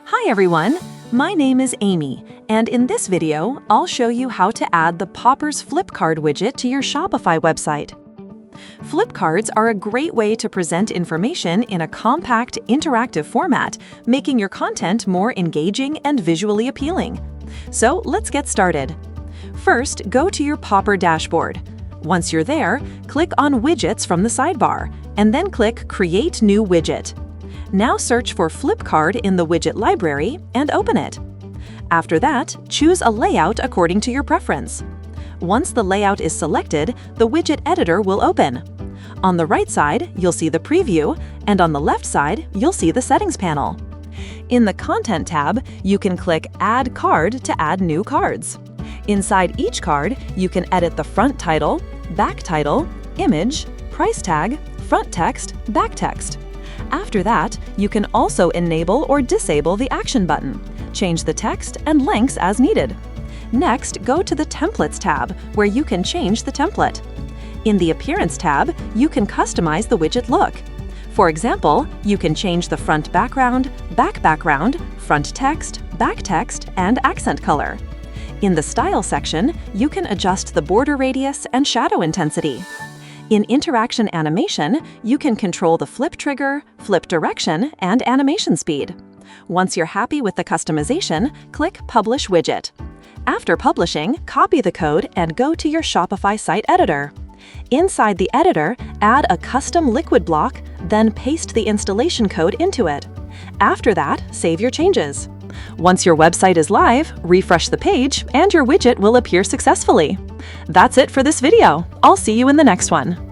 Hi everyone, my name is Amy, and in this video, I'll show you how to add the Poppers Flip Card widget to your Shopify website. Flip cards are a great way to present information in a compact, interactive format, making your content more engaging and visually appealing. So let's get started. First, go to your Popper dashboard. Once you're there, click on Widgets from the sidebar, and then click Create New Widget. Now search for Flip Card in the widget library and open it. After that, choose a layout according to your preference. Once the layout is selected, the widget editor will open. On the right side, you'll see the preview, and on the left side, you'll see the settings panel. In the Content tab, you can click Add Card to add new cards. Inside each card, you can edit the front title, back title, image, price tag, front text, back text. After that, you can also enable or disable the action button, change the text and links as needed. Next, go to the Templates tab, where you can change the template. In the Appearance tab, you can customize the widget look. For example, you can change the front background, back background, front text, back text, and accent color. In the Style section, you can adjust the border radius and shadow intensity. In Interaction Animation, you can control the flip trigger, flip direction, and animation speed. Once you're happy with the customization, click Publish Widget. After publishing, copy the code and go to your Shopify site editor. Inside the editor, add a custom liquid block, then paste the installation code into it. After that, save your changes. Once your website is live, refresh the page and your widget will appear successfully. That's it for this video. I'll see you in the next one.